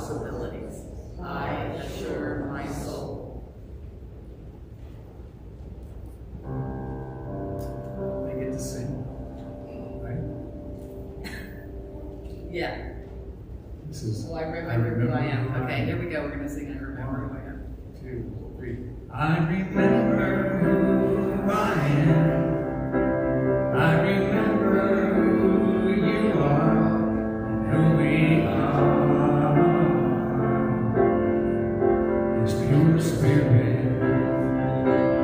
possibilities. I assure my soul. I get to sing, right? Yeah. This is. So I remember who I am. Okay, here we go. We're going to sing I Remember Who I Am. 2, 3. I remember who I am. I remember who you are and who we are. His pure spirit.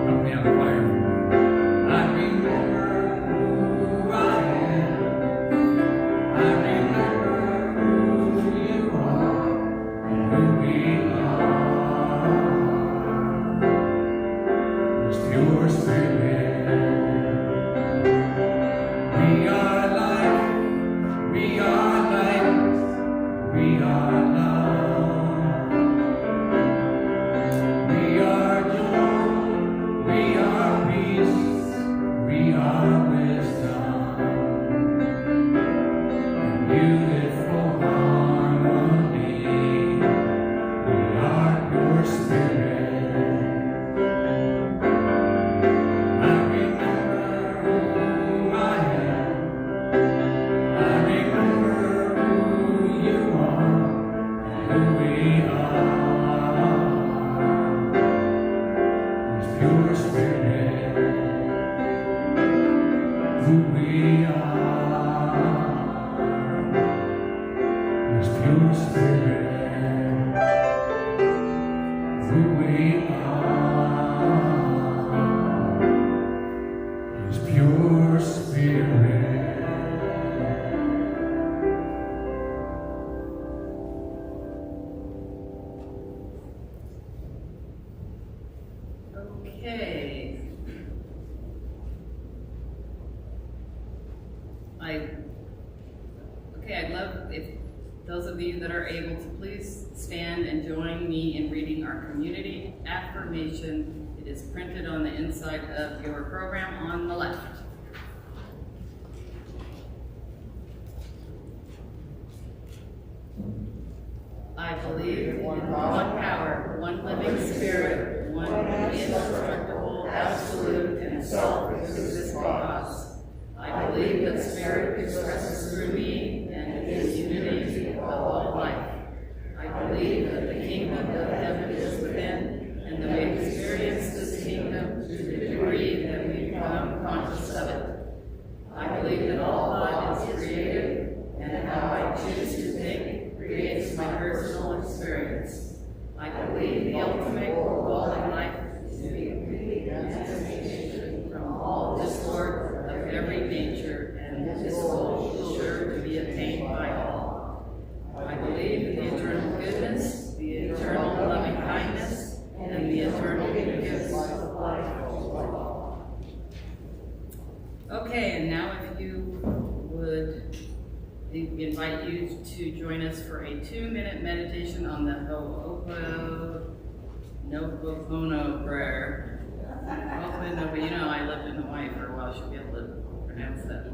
Help me out, fire. I remember who I am. I remember who you are and who we are. His pure spirit. We are light, we are light, we are love. We are joy, we are peace, we are wisdom. And beautiful harmony. We are your spirit. I remember who I am. I remember who you are and who we are. His pure spirit. Who we are. His pure spirit. Who we are. His pure spirit. Okay. I'd love if those of you that are able to please stand and join me in reading our community affirmation. It is printed on the inside of your program on the left. I believe in one power, one living spirit, one indestructible, absolute, and self-existing cause. I believe that spirit expresses through me and is unity of all life. I believe that the kingdom of heaven is within, and that we experience this kingdom to the degree that we become conscious of it. I believe that all thought is created, and how I choose to think creates my personal experience. I believe the ultimate goal in life is to be complete emancipation from all discord of every nature, and this goal is sure to be attained by all. I believe in the eternal goodness, the eternal loving kindness, and the eternal gifts of life. Okay, and now if you would, we invite you to join us for a 2-minute meditation on the Ho'oponopono prayer. Hopefully nobody, I lived in Hawaii for a while, should be able to pronounce that.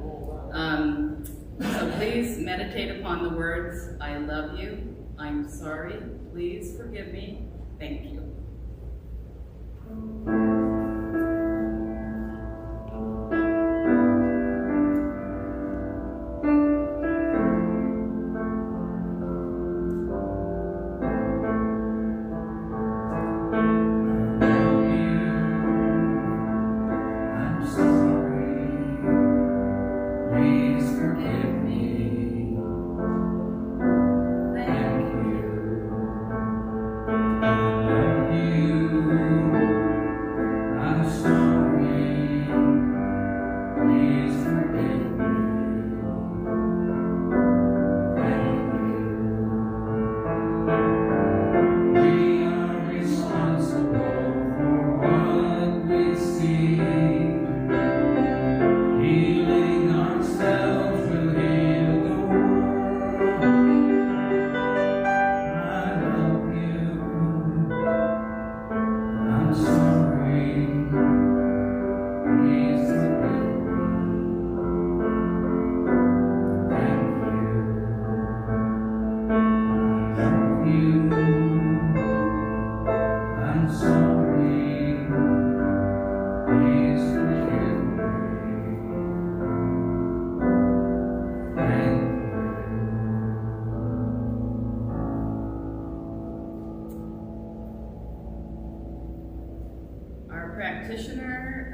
So please meditate upon the words, I love you, I'm sorry, please forgive me, thank you.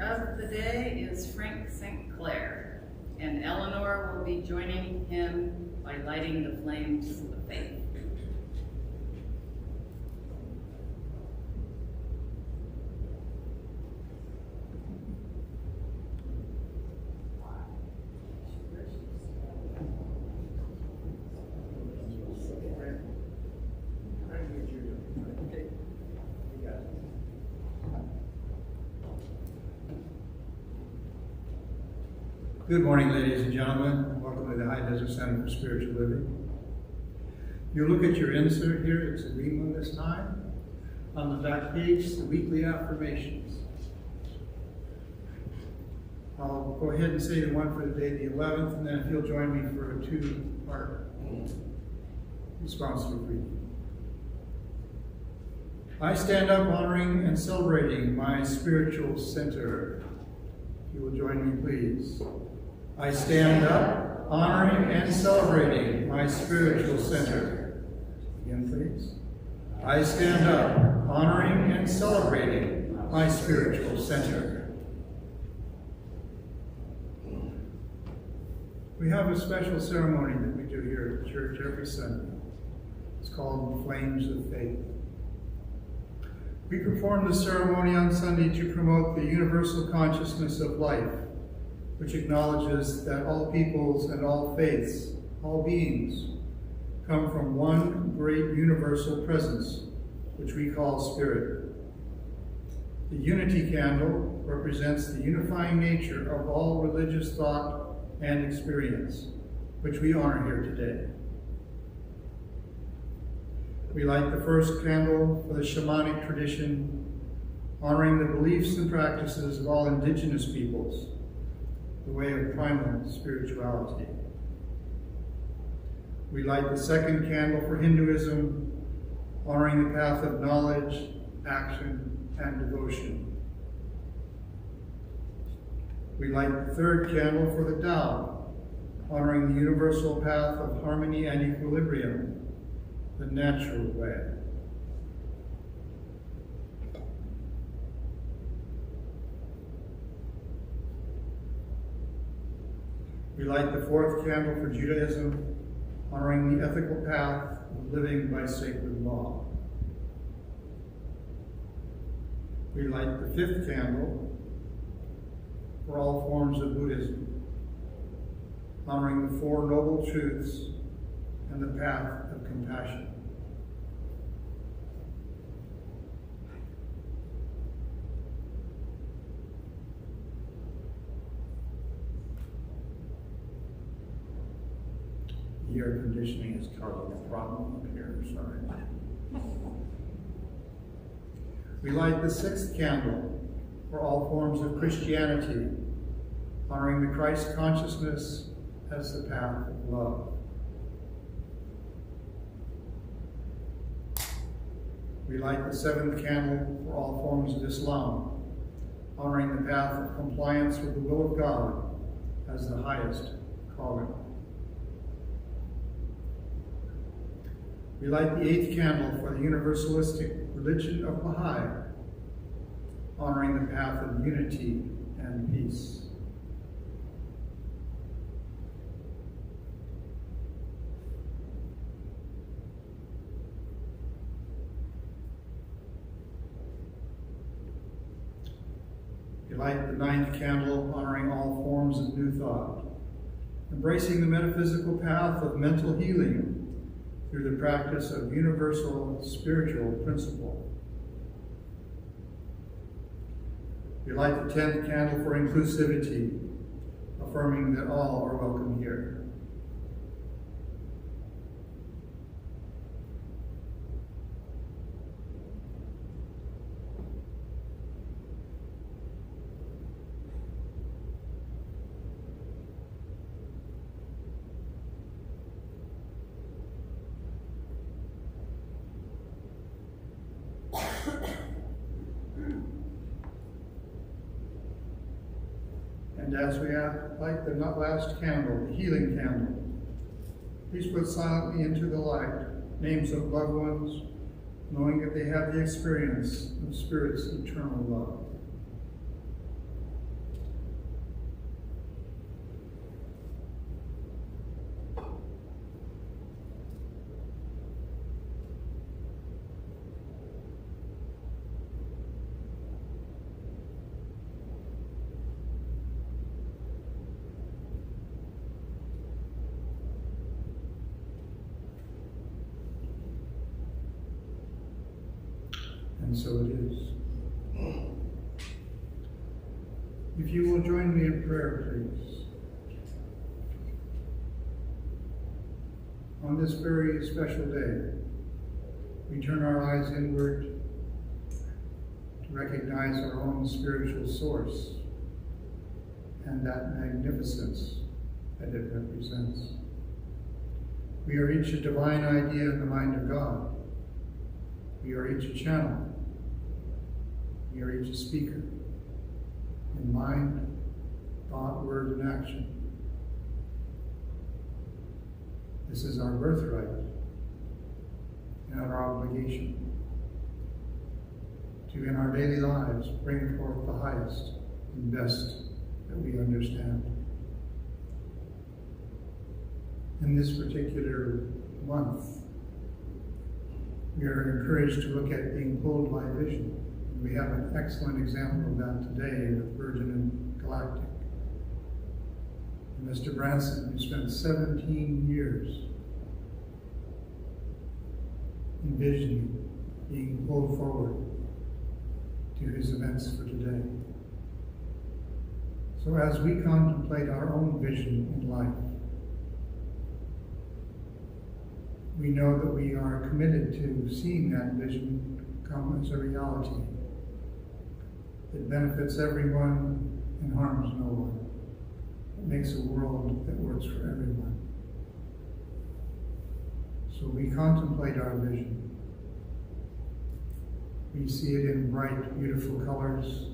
of the day is Frank St. Clair, and Eleanor will be joining him by lighting the flames of faith. Good morning, ladies and gentlemen. Welcome to the High Desert Center for Spiritual Living. You look at your insert here, it's a green one this time. On the back page, the weekly affirmations. I'll go ahead and say the one for the day, the 11th, and then if you'll join me for a two-part responsive reading. I stand up honoring and celebrating my spiritual center. If you will join me, please. I stand up, honoring and celebrating my spiritual center. Again, please. I stand up, honoring and celebrating my spiritual center. We have a special ceremony that we do here at church every Sunday. It's called Flames of Faith. We perform the ceremony on Sunday to promote the universal consciousness of life, which acknowledges that all peoples and all faiths, all beings, come from one great universal presence, which we call Spirit. The unity candle represents the unifying nature of all religious thought and experience, which we honor here today. We light the first candle for the shamanic tradition, honoring the beliefs and practices of all indigenous peoples, the way of primal spirituality. We light the second candle for Hinduism, honoring the path of knowledge, action, and devotion. We light the third candle for the Tao, honoring the universal path of harmony and equilibrium, the natural way. We light the fourth candle for Judaism, honoring the ethical path of living by sacred law. We light the fifth candle for all forms of Buddhism, honoring the Four Noble Truths and the path of compassion. The air conditioning is causing a problem up here, sorry. We light the sixth candle for all forms of Christianity, honoring the Christ consciousness as the path of love. We light the seventh candle for all forms of Islam, honoring the path of compliance with the will of God as the highest calling. We light the eighth candle for the universalistic religion of Baha'i, honoring the path of unity and peace. We light the ninth candle, honoring all forms of new thought, embracing the metaphysical path of mental healing through the practice of universal spiritual principle. We light the 10th candle for inclusivity, affirming that all are welcome here. And as we light the last candle, the healing candle, please put silently into the light names of loved ones, knowing that they have the experience of Spirit's eternal love. and so it is. If you will join me in prayer, please. On this very special day, we turn our eyes inward to recognize our own spiritual source and that magnificence that it represents. We are each a divine idea in the mind of God. We are each a channel. We are each a speaker in mind, thought, word, and action. This is our birthright and our obligation to, in our daily lives, bring forth the highest and best that we understand. In this particular month, we are encouraged to look at being pulled by vision. We have an excellent example of that today with Virgin and Galactic. And Mr. Branson, who spent 17 years envisioning being pulled forward to his events for today. So as we contemplate our own vision in life, we know that we are committed to seeing that vision come as a reality that benefits everyone and harms no one. It makes a world that works for everyone. So we contemplate our vision. We see it in bright, beautiful colors.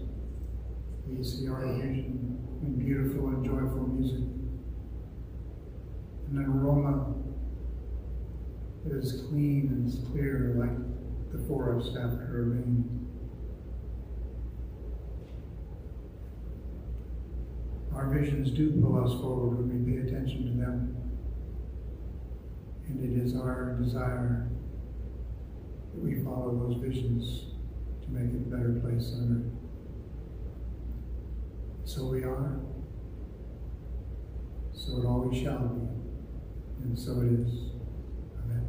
We see our vision in beautiful and joyful music. And an aroma that is clean and is clear like the forest after a rain. Our visions do pull us forward when we pay attention to them. And it is our desire that we follow those visions to make it a better place on earth. So we are, so it always shall be, and so it is. Amen.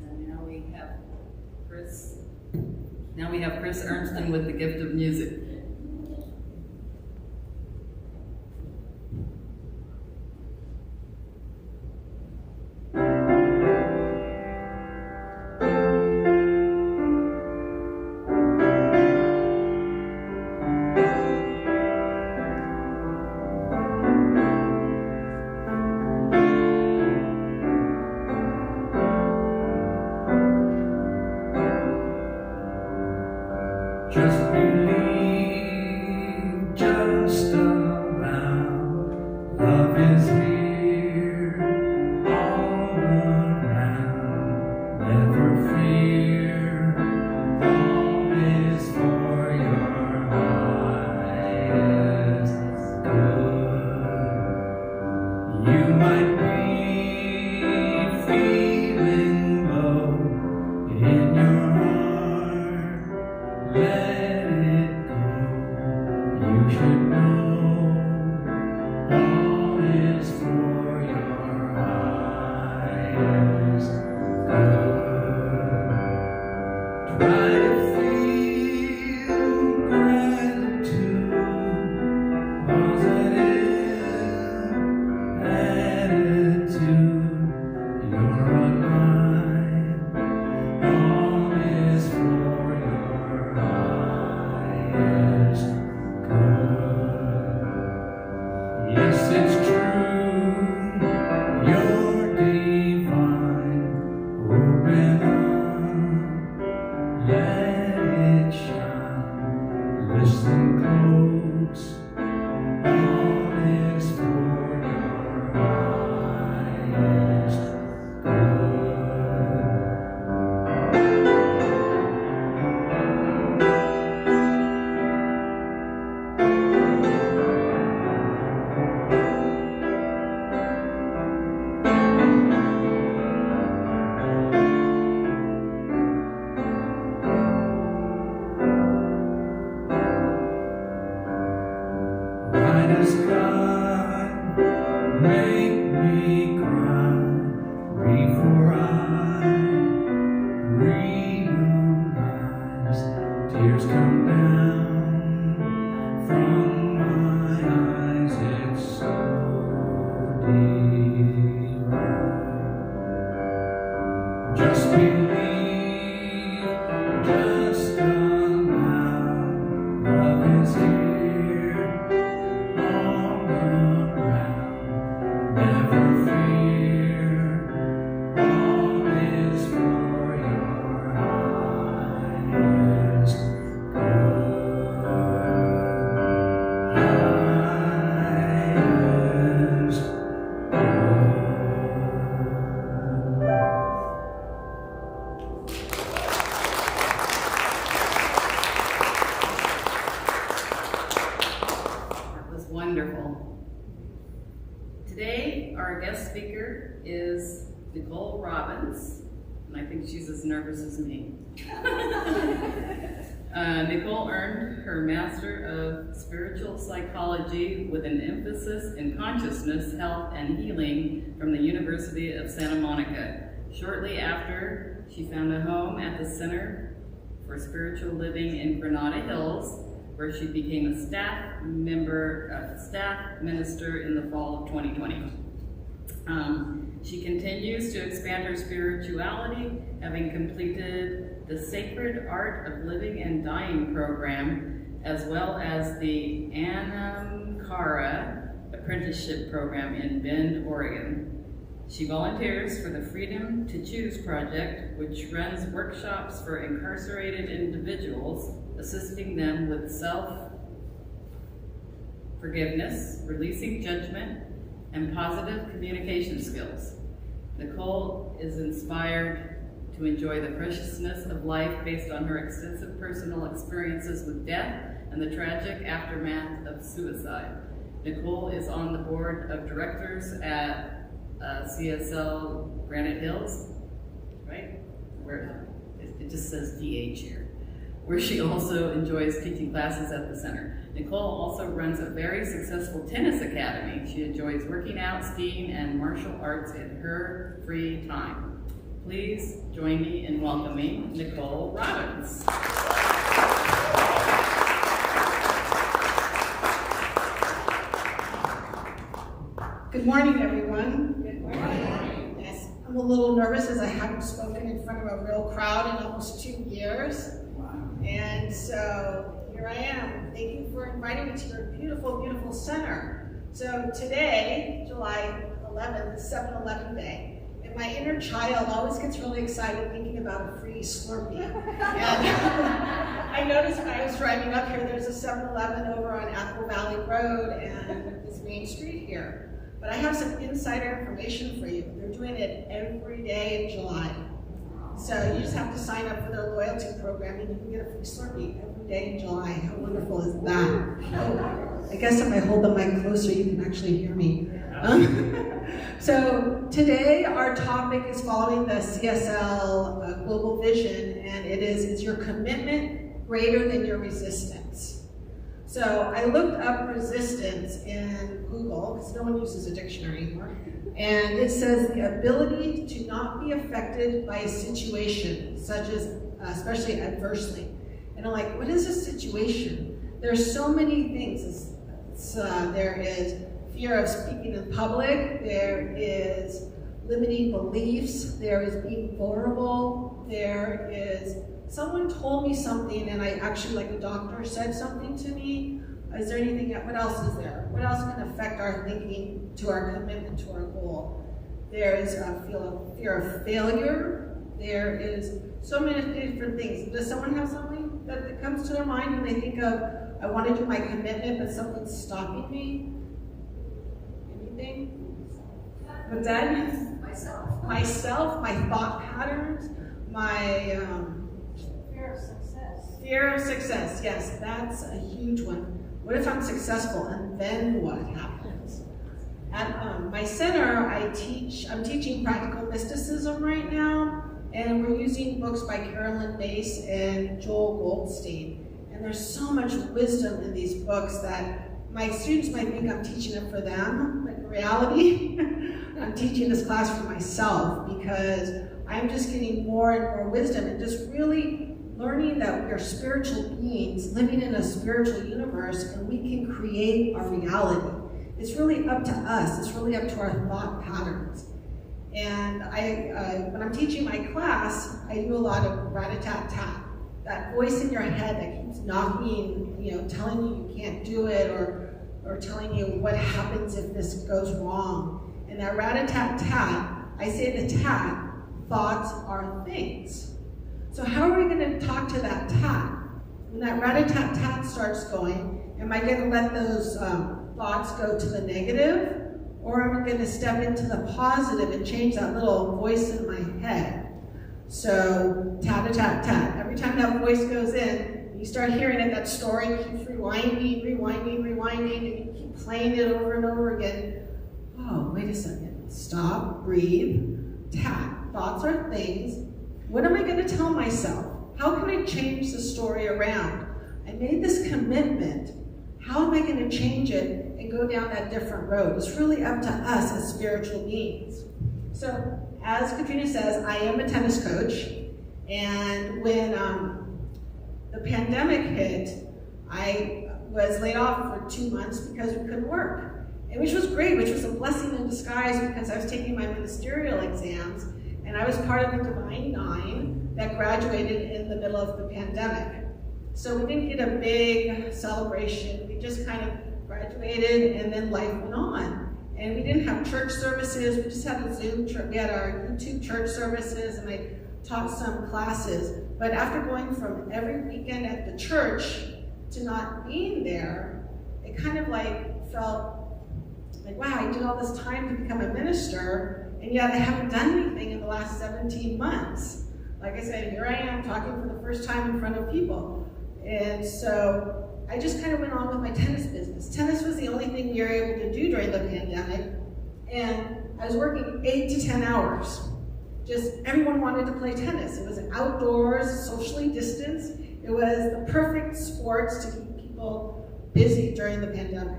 And now we have Chris Ernston with the gift of music. Just believe, just allow, love is here, all around, never fear, all is for your highest good. You might be feeling low in your heart, let it go. You should know all is for your highest good. Try to feel gratitude, positive attitude. You're alive. All is for your highest good. Yes, it's true, you're divine. Open up, let guest speaker is Nicole Robbins, and I think she's as nervous as me. Nicole earned her Master of Spiritual Psychology with an emphasis in consciousness, health, and healing from the University of Santa Monica. Shortly after, she found a home at the Center for Spiritual Living in Granada Hills, where she became a staff minister in the fall of 2020. She continues to expand her spirituality, having completed the Sacred Art of Living and Dying program, as well as the Anamkara Apprenticeship Program in Bend, Oregon. She volunteers for the Freedom to Choose Project, which runs workshops for incarcerated individuals, assisting them with self-forgiveness, releasing judgment, and positive communication skills. Nicole is inspired to enjoy the preciousness of life based on her extensive personal experiences with death and the tragic aftermath of suicide. Nicole is on the board of directors at CSL Granite Hills, right? Where it just says DH here, where she also enjoys teaching classes at the center. Nicole also runs a very successful tennis academy. She enjoys working out, skiing, and martial arts in her free time. Please join me in welcoming Nicole Robbins. Good morning, everyone. Good morning. Yes, I'm a little nervous as I haven't spoken in front of a real crowd in almost 2 years. And so here I am. Thank you for inviting me to your beautiful, beautiful center. So today, July 11th, is 7-Eleven Day. And my inner child always gets really excited thinking about a free Slurpee. And I noticed when I was driving up here, there's a 7-Eleven over on Apple Valley Road and this main street here. But I have some insider information for you. They're doing it every day in July. So you just have to sign up for their loyalty program and you can get a free Slurpee every day in July. How wonderful is that? Oh, I guess if I hold the mic closer, you can actually hear me. So today our topic is following the CSL Global Vision, and it is your commitment greater than your resistance? So I looked up resistance in Google, because no one uses a dictionary anymore, and it says the ability to not be affected by a situation, such as, especially adversely. And I'm like, what is a situation? There's so many things. There is fear of speaking in public, there is limiting beliefs, there is being vulnerable, there is someone told me something and I actually, like a doctor said something to me. Is there anything, what else is there? What else can affect our thinking to our commitment to our goal? There is a fear of failure. There is so many different things. Does someone have something that comes to their mind when they think of, I want to do my commitment, but something's stopping me? Anything? What's that? Myself, my thought patterns, my Fear of success. fear of success. Yes, that's a huge one. What if I'm successful and then what happens? At my center, I'm teaching practical mysticism right now, and we're using books by Carolyn Mace and Joel Goldstein. And there's so much wisdom in these books that my students might think I'm teaching it for them, but in reality, I'm teaching this class for myself because I'm just getting more and more wisdom and just really learning that we are spiritual beings living in a spiritual universe and we can create our reality. It's really up to us. It's really up to our thought patterns. And when I'm teaching my class, I do a lot of rat-a-tat-tat. That voice in your head that keeps knocking, telling you you can't do it or telling you what happens if this goes wrong. And that rat-a-tat-tat, I say the tat, thoughts are things. So how are we going to talk to that tat? When that rat-a-tat-tat starts going, am I going to let those thoughts go to the negative? Or am I going to step into the positive and change that little voice in my head? So, tat-a-tat-tat. Every time that voice goes in, you start hearing it, that story keeps rewinding, and you keep playing it over and over again. Oh, wait a second. stop, breathe, tap. Thoughts are things. What am I going to tell myself? How can I change the story around? I made this commitment. How am I going to change it and go down that different road? It's really up to us as spiritual beings. So, as Katrina says, I am a tennis coach. And when the pandemic hit, I was laid off for 2 months because we couldn't work. And which was great, which was a blessing in disguise because I was taking my ministerial exams and I was part of the Divine Nine that graduated in the middle of the pandemic. So we didn't get a big celebration. We just kind of graduated and then life went on. And we didn't have church services. We just had a Zoom church. We had our YouTube church services and I taught some classes. But after going from every weekend at the church to not being there, it kind of like felt like, wow, I did all this time to become a minister, and yet I haven't done anything in the last 17 months. Like I said, here I am talking for the first time in front of people. And so I just kind of went on with my tennis business. Tennis was the only thing we were able to do during the pandemic. And I was working 8 to 10 hours. Just everyone wanted to play tennis. It was outdoors, socially distanced. It was the perfect sports to keep people busy during the pandemic.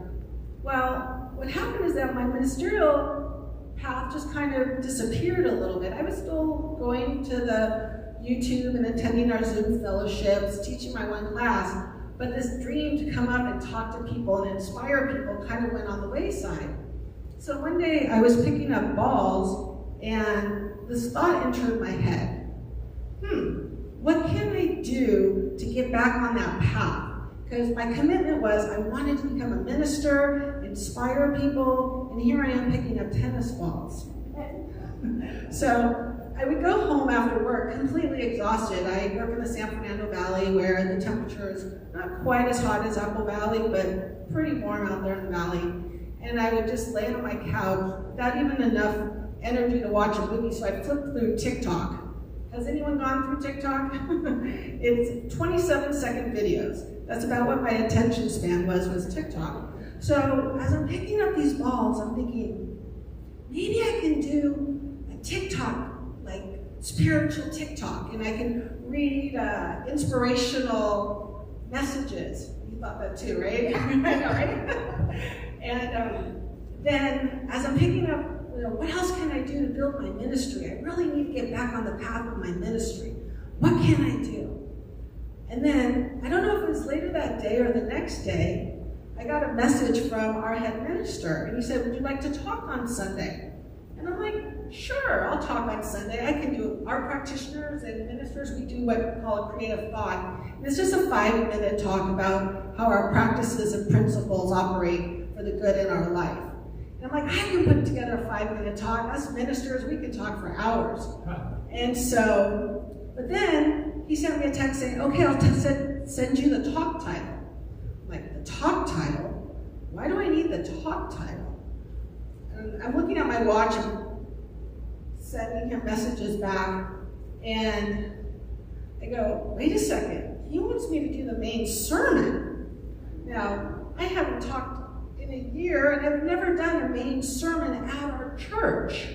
Well, what happened is that my ministerial path just kind of disappeared a little bit. I was still going to the YouTube and attending our Zoom fellowships, teaching my one class, but this dream to come up and talk to people and inspire people kind of went on the wayside. So one day I was picking up balls and this thought entered my head. What can I do to get back on that path? Because my commitment was I wanted to become a minister, inspire people, and here I am picking up tennis balls. So I would go home after work completely exhausted. I work in the San Fernando Valley where the temperature is not quite as hot as Apple Valley, but pretty warm out there in the valley. And I would just lay on my couch without even enough energy to watch a movie, so I flipped through TikTok. Has anyone gone through TikTok? It's 27-second videos. That's about what my attention span was TikTok. So as I'm picking up these balls, I'm thinking, maybe I can do a TikTok, like spiritual TikTok, and I can read inspirational messages. You thought that too, right? I know, right? And then as I'm picking up, what else can I do to build my ministry? I really need to get back on the path of my ministry. What can I do? And then, I don't know if it was later that day or the next day, I got a message from our head minister, and he said, would you like to talk on Sunday? And I'm like, sure, I'll talk on Sunday. I can do it. Our practitioners and ministers, we do what we call a creative thought. And it's just a 5-minute talk about how our practices and principles operate for the good in our life. And I'm like, I can put together a 5-minute talk. Us ministers, we can talk for hours. And so, but then he sent me a text saying, okay, I'll send you the talk title. I'm like, the talk title? Why do I need the talk title? And I'm looking at my watch and sending him messages back. And I go, wait a second. He wants me to do the main sermon. Now, I haven't talked in a year, and I've never done a main sermon at our church.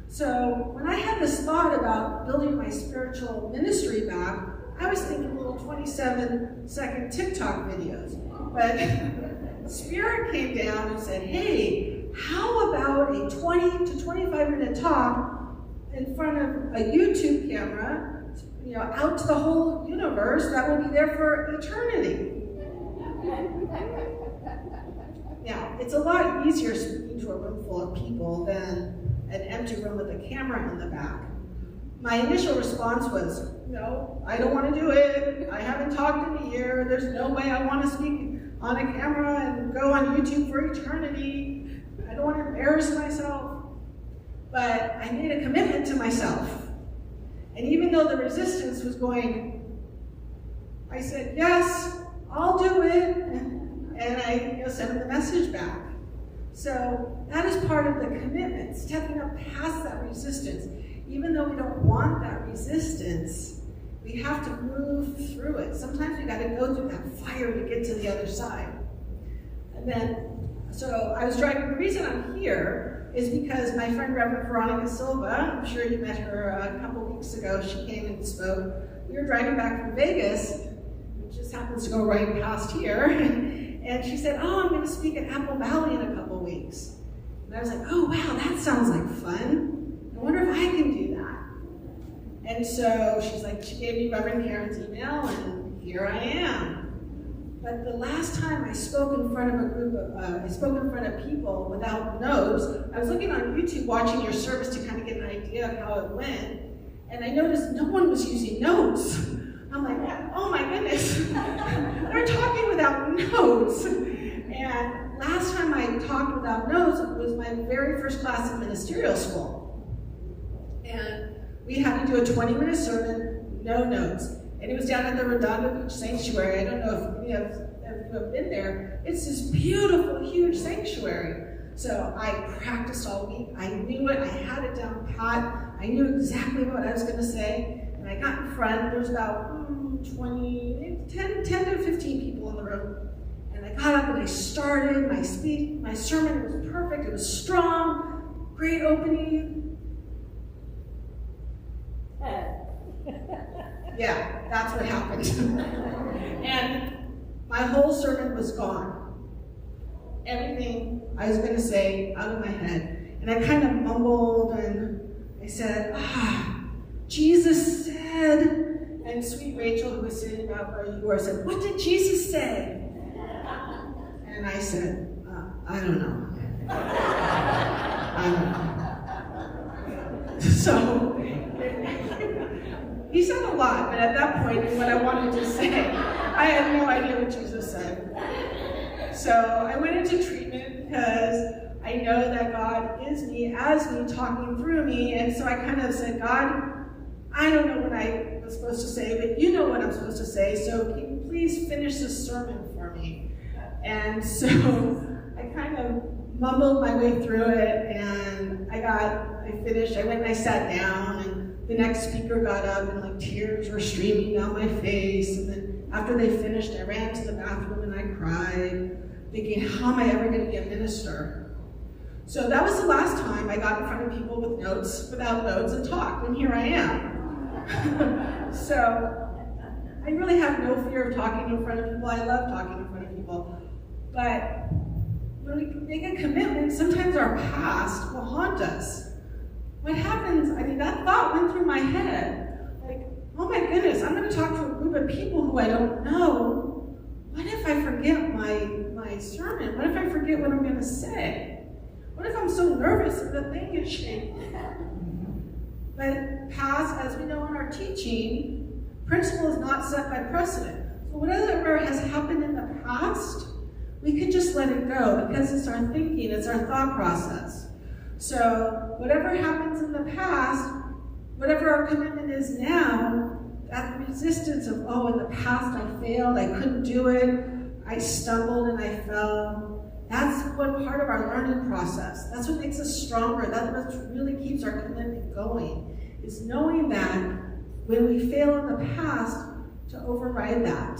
So when I had this thought about building my spiritual ministry back, I was thinking little 27-second TikTok videos. But Spirit came down and said, hey, how about a 20 to 25-minute talk in front of a YouTube camera, out to the whole universe that will be there for eternity. Now, it's a lot easier speaking to a room full of people than an empty room with a camera in the back. My initial response was, no, I don't want to do it. I haven't talked in a year. There's no way I want to speak on a camera and go on YouTube for eternity. I don't want to embarrass myself. But I made a commitment to myself. And even though the resistance was going, I said, yes, I'll do it. And I sent him the message back. So that is part of the commitment, stepping up past that resistance. Even though we don't want that resistance, we have to move through it. Sometimes we got to go through that fire to get to the other side. And then So I was driving, the reason I'm here is because my friend Reverend Veronica Silva, I'm sure you met her a couple weeks ago, she came and spoke. We were driving back from Vegas, which just happens to go right past here, and she said, oh, I'm going to speak at Apple Valley in a couple weeks. And I was like, oh wow, that sounds like fun. I wonder if I can do that. And so she's like, she gave me Reverend Karen's email, and here I am. But the last time I spoke in front of a group of, I spoke in front of people without notes, I was looking on YouTube watching your service to kind of get an idea of how it went, and I noticed no one was using notes. I'm like, oh my goodness, they're talking without notes. And last time I talked without notes was my very first class in ministerial school. And we had to do a 20-minute sermon, no notes. And it was down at the Redondo Beach Sanctuary. I don't know if any of you have been there. It's this beautiful, huge sanctuary. So I practiced all week. I knew it. I had it down pat. I knew exactly what I was going to say. And I got in front. There was about 10 to 15 people in the room. And I got up and I started my speech. My sermon was perfect. It was strong. Great opening. Yeah, that's what happened. And my whole sermon was gone. Everything I was going to say out of my head. And I kind of mumbled and I said, Jesus said, and sweet Rachel, who was sitting about where you were, said, what did Jesus say? And I said, I don't know. I don't know. So, he said a lot, but at that point, what I wanted to say, I had no idea what Jesus said. So I went into treatment because I know that God is me, as me, talking through me, and so I kind of said, God, I don't know what I was supposed to say, but you know what I'm supposed to say, so can you please finish this sermon for me? And so I kind of mumbled my way through it, and I finished, I went and I sat down, and the next speaker got up and like tears were streaming down my face. And then after they finished, I ran to the bathroom and I cried, thinking, how am I ever going to be a minister? So that was the last time I got in front of people without notes and talked, and here I am. So I really have no fear of talking in front of people. I love talking in front of people. But when we make a commitment, sometimes our past will haunt us. What happens, that thought went through my head. Like, oh my goodness, I'm going to talk to a group of people who I don't know. What if I forget my sermon? What if I forget what I'm going to say? What if I'm so nervous that the thing is shaking? But past, as we know in our teaching, principle is not set by precedent. So whatever has happened in the past, we can just let it go because it's our thinking, it's our thought process. So whatever happens in the past, whatever our commitment is now, that resistance of, oh, in the past I failed, I couldn't do it, I stumbled and I fell, that's what part of our learning process. That's what makes us stronger. That's what really keeps our commitment going, is knowing that when we fail in the past, to override that.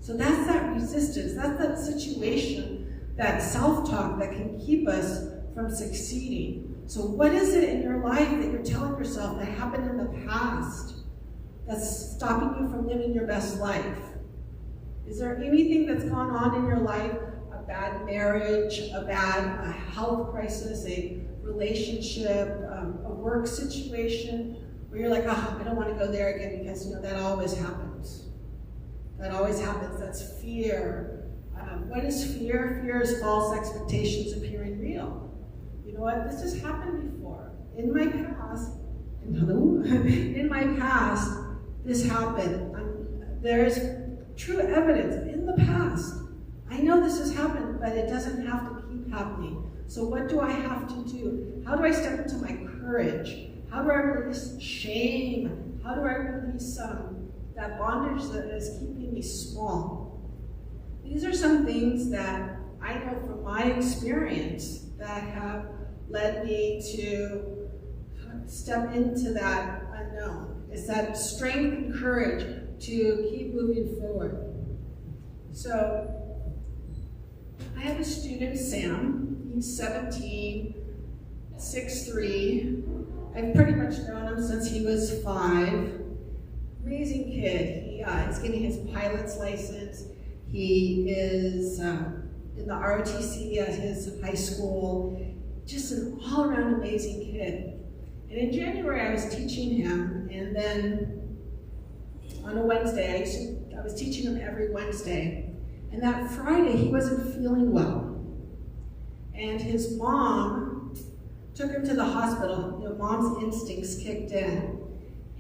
So that's that resistance, that's that situation, that self-talk that can keep us from succeeding. So what is it in your life that you're telling yourself that happened in the past that's stopping you from living your best life? Is there anything that's gone on in your life, a bad marriage, a health crisis, a relationship, a work situation, where you're like, I don't want to go there again because that always happens. That always happens. That's fear. What is fear? Fear is false expectations appearing real. You know what? This has happened before. In my past, this happened. There is true evidence in the past. I know this has happened, but it doesn't have to keep happening. So what do I have to do? How do I step into my courage? How do I release shame? How do I release that bondage that is keeping me small? These are some things that I know from my experience that have led me to step into that unknown. It's that strength and courage to keep moving forward. So I have a student, Sam. He's 17, 6'3". I've pretty much known him since he was 5. Amazing kid. He's getting his pilot's license. He is in the ROTC at his high school. Just an all-around amazing kid. And in January, I was teaching him, and then on a Wednesday, I was teaching him every Wednesday. And that Friday, he wasn't feeling well. And his mom took him to the hospital. You know, mom's instincts kicked in.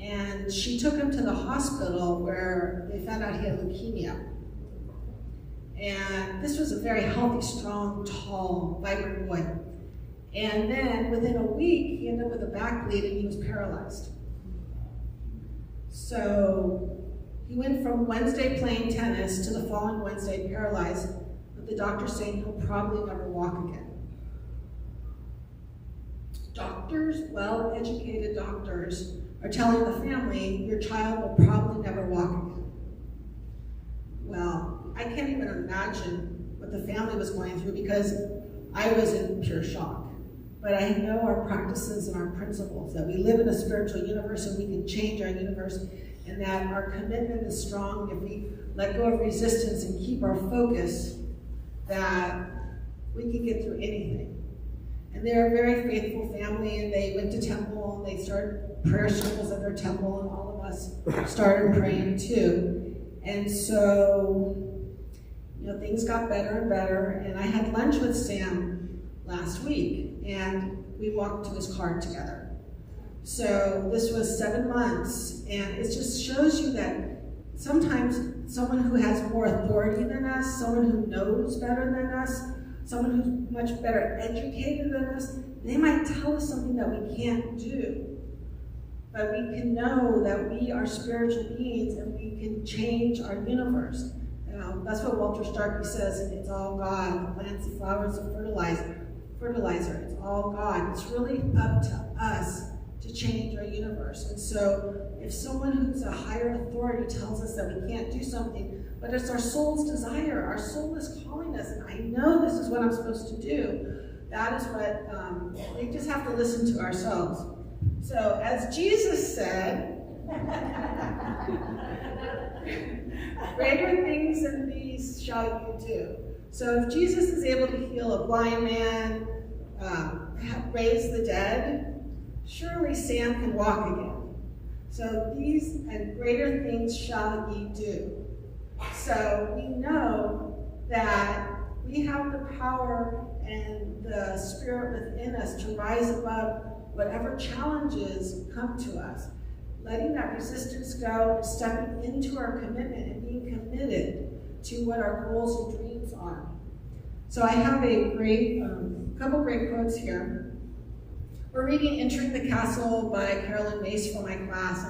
And she took him to the hospital where they found out he had leukemia. And this was a very healthy, strong, tall, vibrant boy. And then within a week, he ended up with a back bleed and he was paralyzed. So he went from Wednesday playing tennis to the following Wednesday paralyzed, with the doctor saying he'll probably never walk again. Doctors, well-educated doctors, are telling the family, your child will probably never walk again. Well, I can't even imagine what the family was going through because I was in pure shock. But I know our practices and our principles, that we live in a spiritual universe and we can change our universe, and that our commitment is strong. If we let go of resistance and keep our focus, that we can get through anything. And they're a very faithful family, and they went to temple, and they started prayer circles at their temple, and all of us started praying too. And so, you know, things got better and better, and I had lunch with Sam last week, and we walked to his car together. So this was 7 months, and it just shows you that sometimes someone who has more authority than us, someone who knows better than us, someone who's much better educated than us, they might tell us something that we can't do. But we can know that we are spiritual beings and we can change our universe. That's what Walter Starkey says, and it's all God. The plants, the flowers, the fertilizer, it's all God. It's really up to us to change our universe. And so if someone who's a higher authority tells us that we can't do something, but it's our soul's desire, our soul is calling us, and I know this is what I'm supposed to do, that is what, we just have to listen to ourselves. So as Jesus said, greater things than these shall you do. So if Jesus is able to heal a blind man, raise the dead, surely Sam can walk again. So these and greater things shall ye do. So we know that we have the power and the spirit within us to rise above whatever challenges come to us. Letting that resistance go and stepping into our commitment and being committed to what our goals and dreams are. So I have a great, couple great quotes here. We're reading Entering the Castle by Carolyn Mace for my class.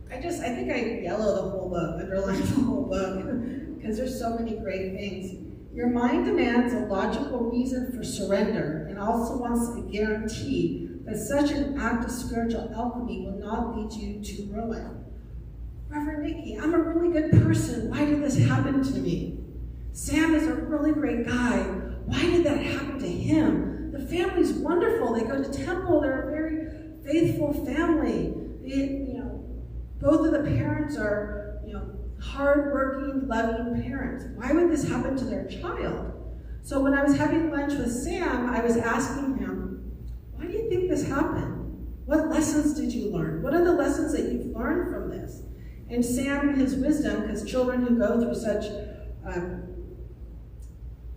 I think I yellow the whole book, underline the whole book, because there's so many great things. Your mind demands a logical reason for surrender and also wants a guarantee that such an act of spiritual alchemy will not lead you to ruin. Reverend Nikki, I'm a really good person. Why did this happen to me? Sam is a really great guy. Why did that happen to him? The family's wonderful. They go to temple. They're a very faithful family. Both of the parents are, hardworking, loving parents. Why would this happen to their child? So when I was having lunch with Sam, I was asking him, why do you think this happened? What lessons did you learn? What are the lessons that you've learned from this? And Sam, in his wisdom, because children who go through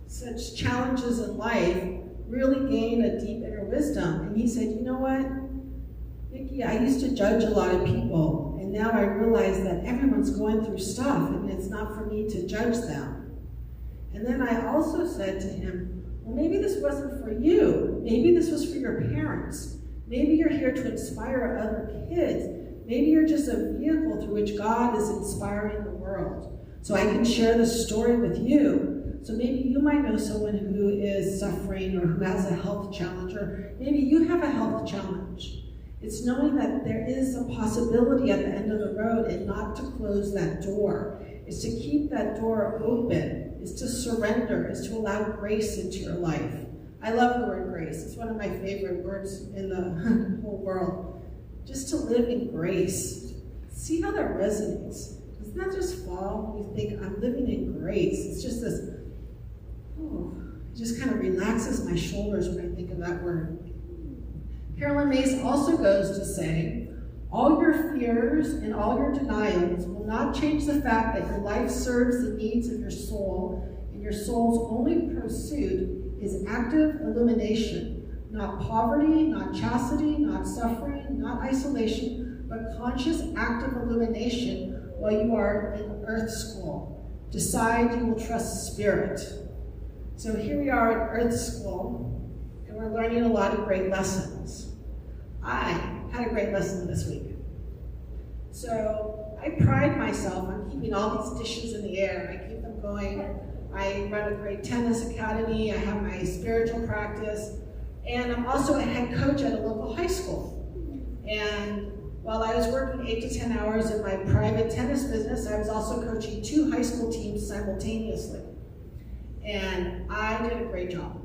such challenges in life really gain a deep inner wisdom. And he said, you know what, Nikki, I used to judge a lot of people. And now I realize that everyone's going through stuff and it's not for me to judge them. And then I also said to him, well, maybe this wasn't for you. Maybe this was for your parents. Maybe you're here to inspire other kids. Maybe you're just a vehicle through which God is inspiring the world. So I can share this story with you. So maybe you might know someone who is suffering or who has a health challenge, or maybe you have a health challenge. It's knowing that there is a possibility at the end of the road and not to close that door. It's to keep that door open. It's to surrender. It's to allow grace into your life. I love the word grace. It's one of my favorite words in the whole world. Just to live in grace. See how that resonates. Doesn't that just fall when you think, I'm living in grace? It's just this, it just kind of relaxes my shoulders when I think of that word. Carolyn Mays also goes to say, all your fears and all your denials will not change the fact that your life serves the needs of your soul, and your soul's only pursuit is active illumination, not poverty, not chastity, not suffering, not isolation, but conscious active illumination while you are in earth school. Decide you will trust spirit. So here we are at earth school, and we're learning a lot of great lessons. I had a great lesson this week. So I pride myself on keeping all these dishes in the air. I keep them going. I run a great tennis academy. I have my spiritual practice. And I'm also a head coach at a local high school. And while I was working 8 to 10 hours in my private tennis business, I was also coaching 2 high school teams simultaneously. And I did a great job.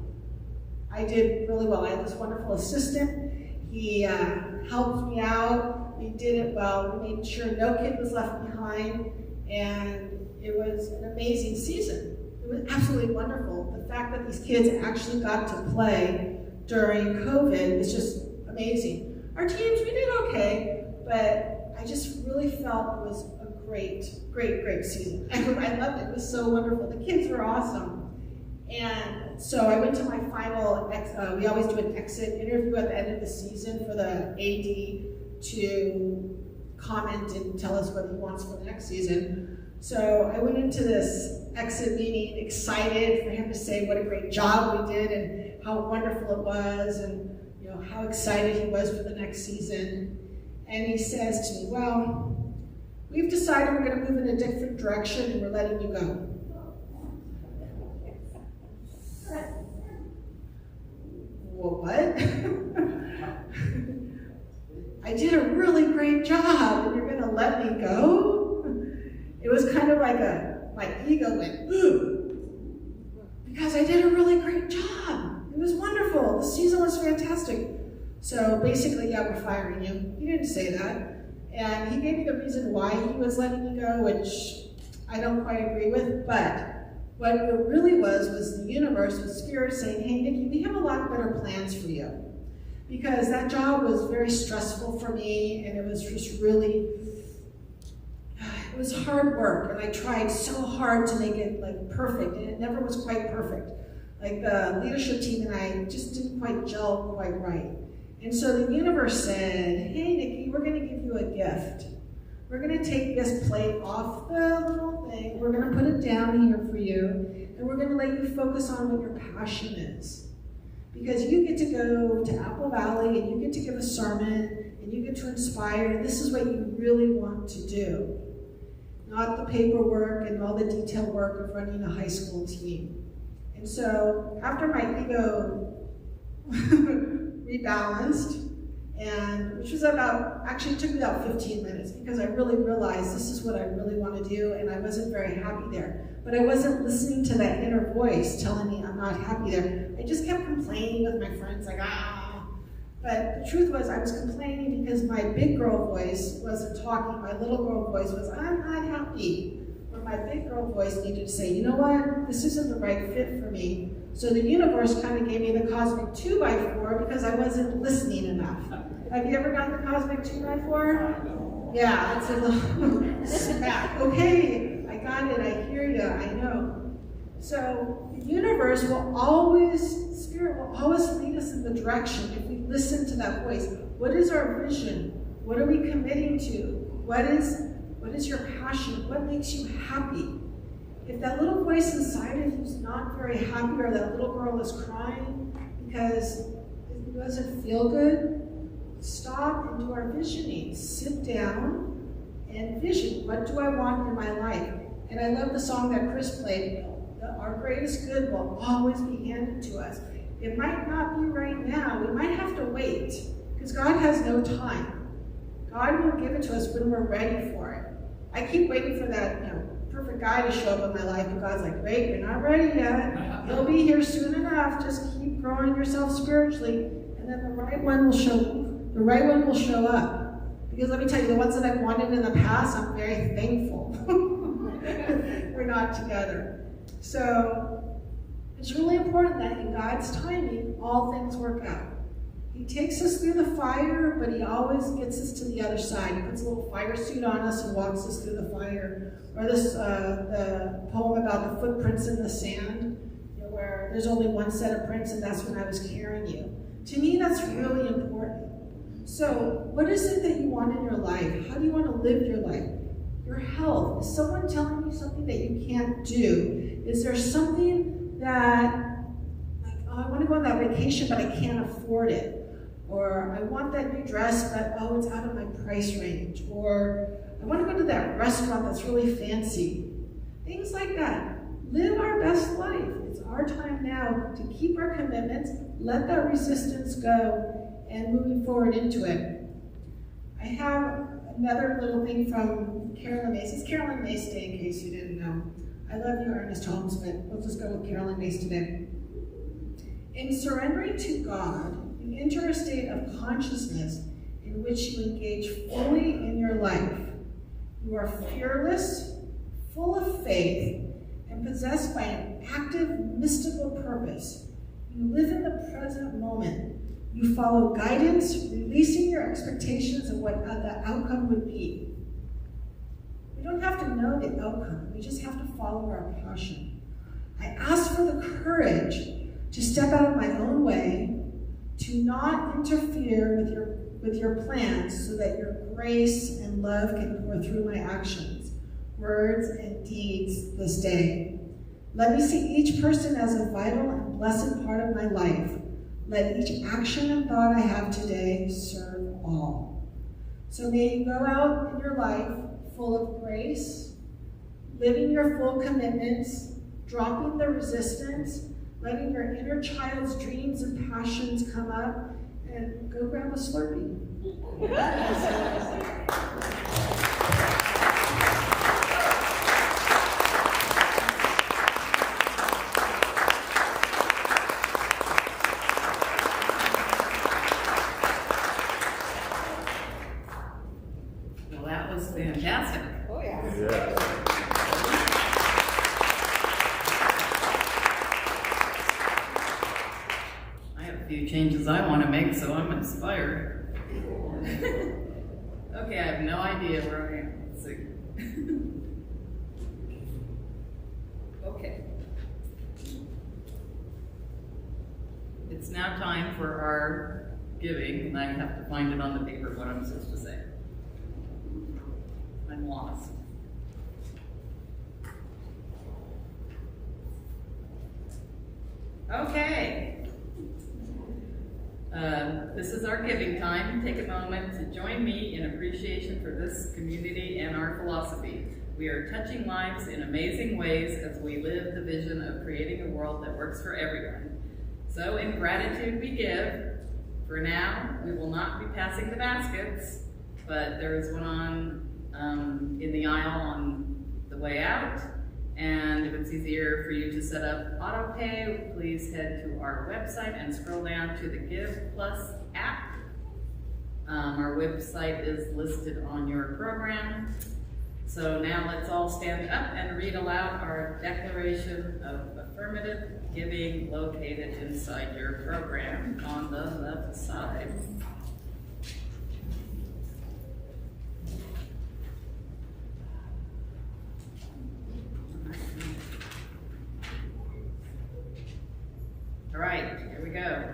I did really well. I had this wonderful assistant. He helped me out. We did it well. We made sure no kid was left behind. And it was an amazing season. It was absolutely wonderful. The fact that these kids actually got to play during COVID is just amazing. Our teams, we did okay, but I just really felt it was a great season. I loved it. It was so wonderful. The kids were awesome. And so I went to my final, we always do an exit interview at the end of the season for the AD to comment and tell us what he wants for the next season. So I went into this exit meeting excited for him to say what a great job we did and how wonderful it was and how excited he was for the next season. And he says to me, well, we've decided we're going to move in a different direction and we're letting you go. Well, what? I did a really great job and you're going to let me go? It was kind of like my ego went, ooh, because I did a really great job. It was wonderful. The season was fantastic. So basically, yeah, we're firing you. He didn't say that. And he gave me the reason why he was letting me go, which I don't quite agree with, but what it really was the universe, was spirit saying, hey, Nikki, we have a lot better plans for you. Because that job was very stressful for me, and it was just really, it was hard work, and I tried so hard to make it like perfect, and it never was quite perfect. Like the leadership team and I just didn't quite gel quite right. And so the universe said, hey, Nikki, we're going to give you a gift. We're going to take this plate off the little thing. We're going to put it down here for you. And we're going to let you focus on what your passion is. Because you get to go to Apple Valley and you get to give a sermon and you get to inspire. And this is what you really want to do. Not the paperwork and all the detail work of running a high school team. And so after my ego rebalanced, and which was actually took me about 15 minutes because I really realized this is what I really want to do, and I wasn't very happy there. But I wasn't listening to that inner voice telling me I'm not happy there. I just kept complaining with my friends, like, But the truth was I was complaining because my big girl voice wasn't talking. My little girl voice was, I'm not happy. But my big girl voice needed to say, you know what, this isn't the right fit for me. So the universe kind of gave me the cosmic 2x4 because I wasn't listening enough. Have you ever gotten the cosmic 2x4? Yeah, it's a little smack. Okay, I got it, I hear you, I know. So the universe will always, spirit will always lead us in the direction if we listen to that voice. What is our vision? What are we committing to? What is your passion? What makes you happy? If that little voice inside of you is not very happy, or that little girl is crying because it doesn't feel good, stop and do our visioning. Sit down and vision. What do I want in my life? And I love the song that Chris played. Our greatest good will always be handed to us. It might not be right now. We might have to wait Because God has no time. God will give it to us when we're ready for it. I keep waiting for that, perfect guy to show up in my life, and God's like, wait, you're not ready yet. He'll be here soon enough. Just keep growing yourself spiritually, and then the right one will show up. Because let me tell you, the ones that I've wanted in the past, I'm very thankful. We're not together. So it's really important that in God's timing, all things work out. He takes us through the fire, but he always gets us to the other side. He puts a little fire suit on us and walks us through the fire. Or this, the poem about the footprints in the sand, where there's only one set of prints, and that's when I was carrying you. To me, that's really important. So, what is it that you want in your life? How do you want to live your life? Your health. Is someone telling you something that you can't do? Is there something that, like, oh, I want to go on that vacation, but I can't afford it? Or I want that new dress, but oh, it's out of my price range. Or I want to go to that restaurant that's really fancy. Things like that. Live our best life. It's our time now to keep our commitments, let that resistance go, and moving forward into it. I have another little thing from Carolyn Mace. It's Carolyn Mace Day, in case you didn't know. I love you, Ernest Holmes, but we'll just go with Carolyn Mace today. In surrendering to God, you enter a state of consciousness in which you engage fully in your life. You are fearless, full of faith, and possessed by an active, mystical purpose. You live in the present moment. You follow guidance, releasing your expectations of what the outcome would be. We don't have to know the outcome. We just have to follow our passion. I ask for the courage to step out of my own way, to not interfere with your plans so that your grace and love can pour through my actions, words, and deeds this day. Let me see each person as a vital and blessed part of my life. Let each action and thought I have today serve all. So may you go out in your life full of grace, living your full commitments, dropping the resistance, letting your inner child's dreams and passions come up, and go grab a Slurpee. Well, that was fantastic. Oh, yeah. I have a few changes I want to make, so I'm inspired. Okay, I have no idea where I am. Let's see. Okay. It's now time for our giving, and I have to find it on the paper what I'm supposed to say. I'm lost. Okay. This is our giving time. Take a moment to join me in appreciation for this community and our philosophy. We are touching lives in amazing ways as we live the vision of creating a world that works for everyone. So in gratitude we give. For now, we will not be passing the baskets, but there is one on in the aisle on the way out. And if it's easier for you to set up auto pay, please head to our website and scroll down to the Give Plus app. Our website is listed on your program. So now let's all stand up and read aloud our declaration of affirmative giving located inside your program on the left side. All right, here we go.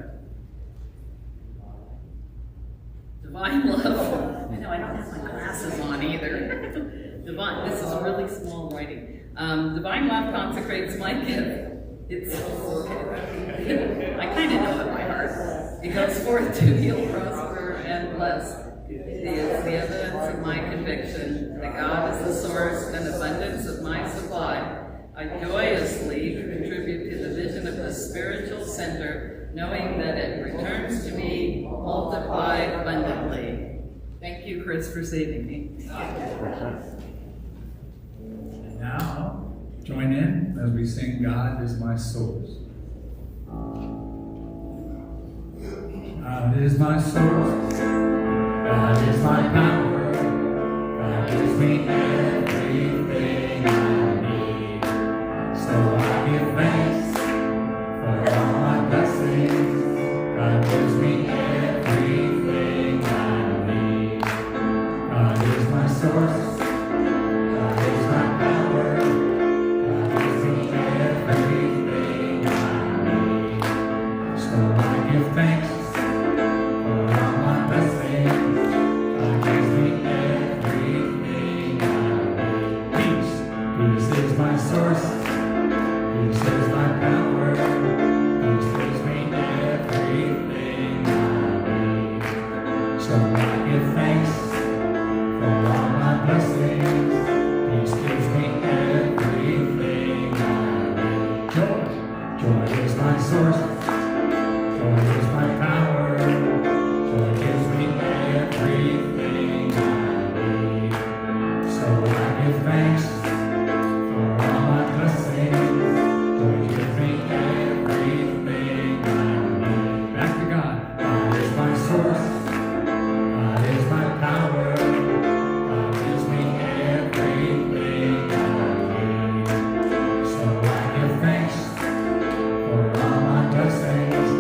Divine love. I know I don't have my glasses on either. Divine. This is really small writing. Divine love consecrates my gift. It's. I kind of know it by heart. It goes forth to heal, prosper, and bless. It is the evidence of my conviction that God is the source and abundance of my supply. I joyously contribute to the vision of the spiritual center, knowing that it returns to me multiply abundantly. Thank you, Chris, for saving me. And now, join in as we sing God is my source. God is my source. God is my power. God gives me everything I need. So I give thanks for all my blessings. God gives me everything I need. God is my source. God is my power. God gives me everything I need. So I give thanks for all my blessings. God gives me everything I need. Peace. Peace is my source. Peace is my power. Peace gives me everything I need. So I give thanks for all my blessings. Peace gives me everything I need. Joy. Joy is my source. Joy is my power. Joy gives me everything I need. So I give thanks for all my blessings. Joy gives me everything I need. Back to God. God is my source. God is my power. God gives me everything I need. So I give thanks for all my blessings.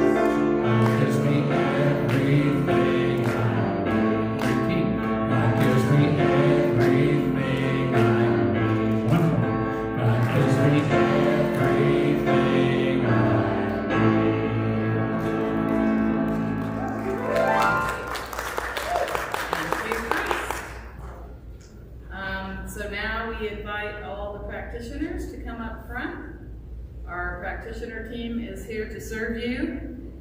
God gives me everything I need. Repeat. God gives me everything I need. One more. God gives me everything I need. Thank you, Chris. So now we invite all the practitioners to come up front. Our practitioner team is here to serve you.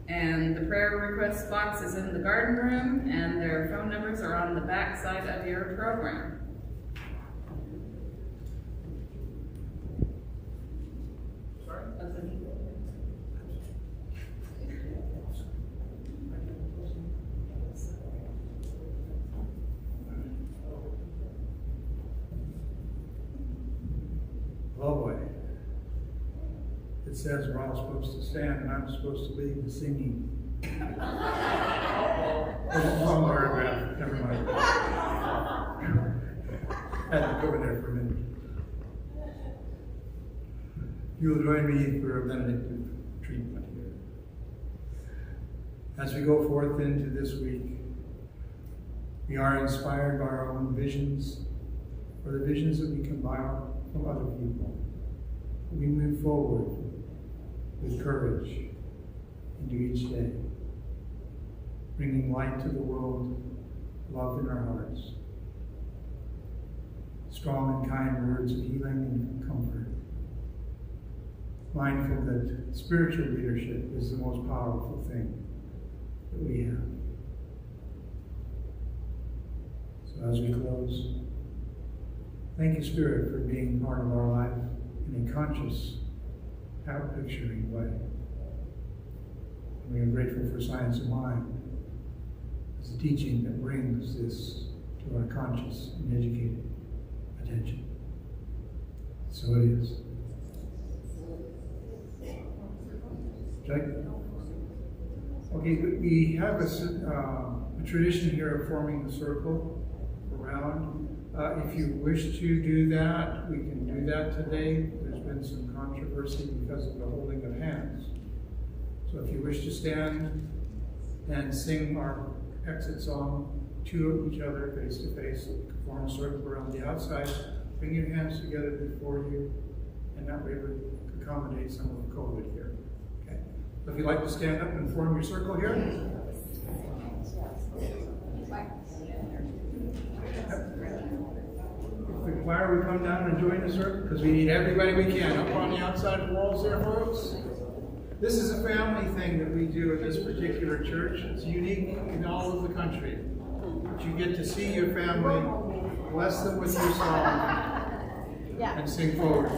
And the prayer request box is in the garden room, and their phone numbers are on the back side of your program. Oh boy. It says we're all supposed to stand and I'm supposed to lead the singing. Wrong paragraph, never mind. Had to go in there for a minute. You'll join me for a benedictive treatment here. As we go forth into this week, we are inspired by our own visions, or the visions that we can borrow from other people. We move forward with courage into each day, bringing light to the world, love in our hearts, strong and kind words of healing and comfort, mindful that spiritual leadership is the most powerful thing that we have. So as we close, thank you, Spirit, for being part of our life in a conscious, out-picturing way. And we are grateful for Science of Mind as a teaching that brings this to our conscious and educated attention. So it is. Jack? Okay, we have a tradition here of forming the circle around. If you wish to do that, we can do that today. There's been some controversy because of the holding of hands. So if you wish to stand and sing our exit song to each other face to face, form a circle around the outside, bring your hands together before you, and that way we accommodate some of the COVID here. Okay. So if you'd like to stand up and form your circle here. The choir would come down and join the circle because we need everybody we can up on the outside walls there, folks. This is a family thing that we do in this particular church. It's unique in all of the country. But you get to see your family, bless them with your song, and sing forward.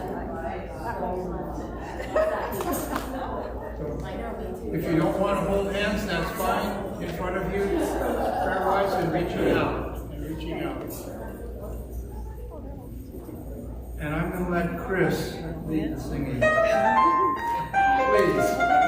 If you don't want to hold hands, that's fine. In front of you, prayer-wise, and reaching out. And I'm going to let Chris lead the singing. Please.